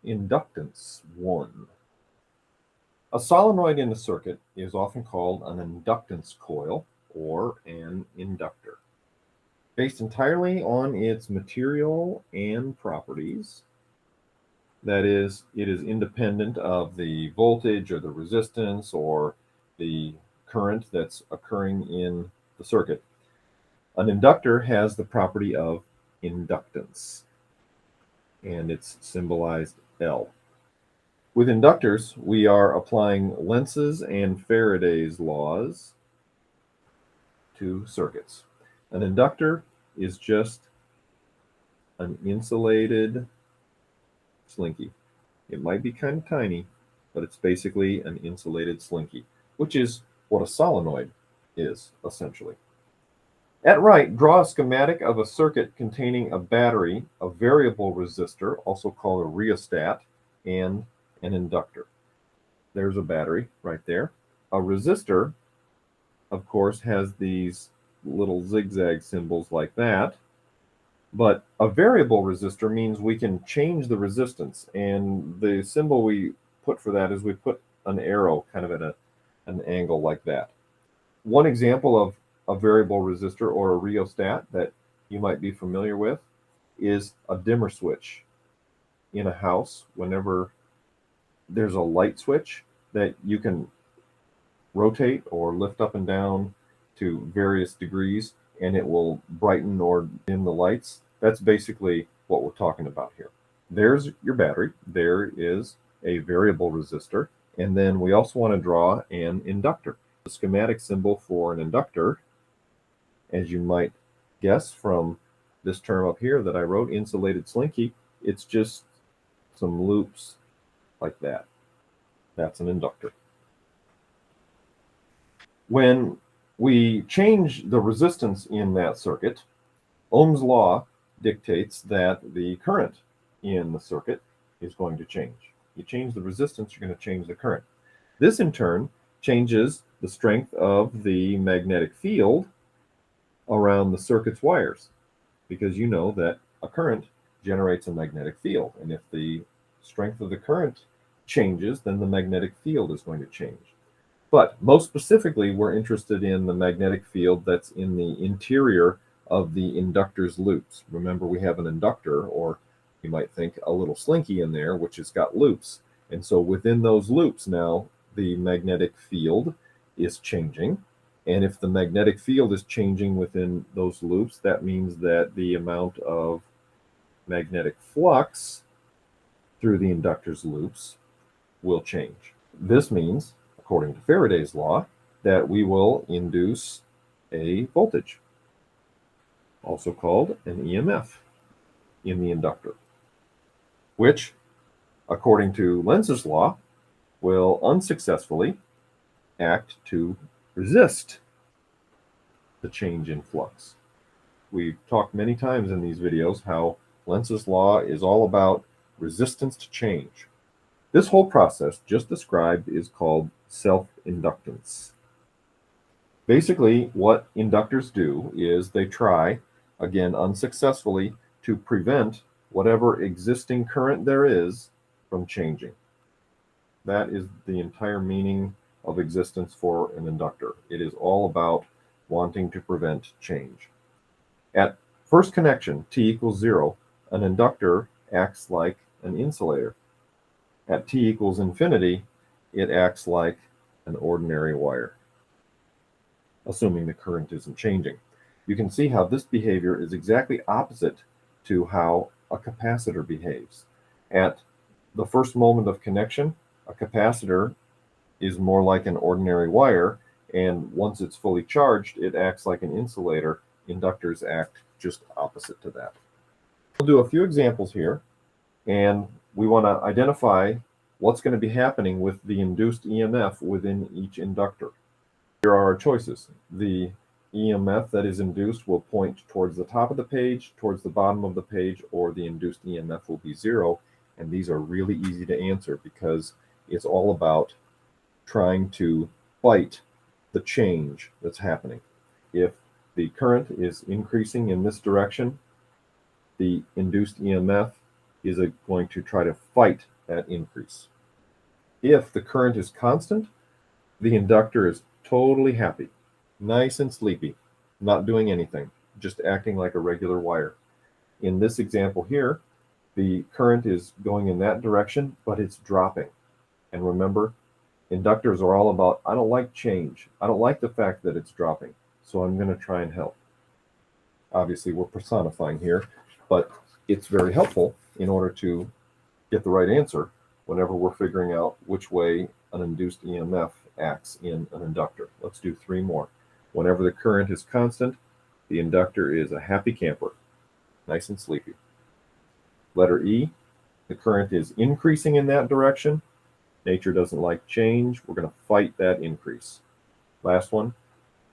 Inductance 1. A solenoid in a circuit is often called an inductance coil or an inductor. Based entirely on its material and properties, that is, it is independent of the voltage or the resistance or the current that's occurring in the circuit. An inductor has the property of inductance, and it's symbolized L. With inductors, we are applying Lenz's and Faraday's laws to circuits. An inductor is just an insulated slinky. It might be kind of tiny, but it's basically an insulated slinky, which is what a solenoid is, essentially. At right, draw a schematic of a circuit containing a battery, a variable resistor, also called a rheostat, and an inductor. There's a battery right there. A resistor, of course, has these little zigzag symbols like that. But a variable resistor means we can change the resistance. And the symbol we put for that is we put an arrow kind of at an angle like that. One example of a variable resistor or a rheostat that you might be familiar with is a dimmer switch in a house. Whenever there's a light switch that you can rotate or lift up and down to various degrees, and it will brighten or dim the lights. That's basically what we're talking about here. There's your battery. There is a variable resistor. And then we also want to draw an inductor. The schematic symbol for an inductor, as you might guess from this term up here that I wrote, insulated slinky, it's just some loops like that. That's an inductor. When we change the resistance in that circuit, Ohm's law dictates that the current in the circuit is going to change. You change the resistance, you're going to change the current. This in turn changes the strength of the magnetic field around the circuit's wires, because you know that a current generates a magnetic field, and if the strength of the current changes, then the magnetic field is going to change. But most specifically, we're interested in the magnetic field that's in the interior of the inductor's loops. Remember, we have an inductor, or you might think a little slinky in there, which has got loops. And so within those loops now, the magnetic field is changing. And if the magnetic field is changing within those loops, that means that the amount of magnetic flux through the inductor's loops will change. This means, according to Faraday's law, that we will induce a voltage, also called an EMF, in the inductor, which, according to Lenz's law, will unsuccessfully act to resist the change in flux. We've talked many times in these videos how Lenz's law is all about resistance to change. This whole process just described is called self-inductance. Basically, what inductors do is they try, again unsuccessfully, to prevent whatever existing current there is from changing. That is the entire meaning of existence for an inductor. It is all about wanting to prevent change. At first connection, T equals 0, an inductor acts like an insulator. At T equals infinity, it acts like an ordinary wire, assuming the current isn't changing. You can see how this behavior is exactly opposite to how a capacitor behaves. At the first moment of connection, a capacitor is more like an ordinary wire, and once it's fully charged, it acts like an insulator. Inductors act just opposite to that. We'll do a few examples here, and we want to identify what's going to be happening with the induced EMF within each inductor. Here are our choices. The EMF that is induced will point towards the top of the page, towards the bottom of the page, or the induced EMF will be 0. And these are really easy to answer because it's all about trying to fight the change that's happening. If the current is increasing in this direction, the induced EMF is going to try to fight that increase. If the current is constant, the inductor is totally happy, nice and sleepy, not doing anything, just acting like a regular wire. In this example here, the current is going in that direction, but it's dropping. And remember, inductors are all about, I don't like change. I don't like the fact that it's dropping, so I'm going to try and help. Obviously, we're personifying here, but it's very helpful in order to get the right answer whenever we're figuring out which way an induced EMF acts in an inductor. Let's do 3 more. Whenever the current is constant, the inductor is a happy camper, nice and sleepy. Letter E, the current is increasing in that direction. Nature doesn't like change. We're going to fight that increase. Last one,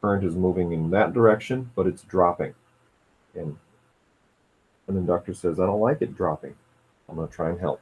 current is moving in that direction, but it's dropping. And an inductor says, I don't like it dropping. I'm going to try and help.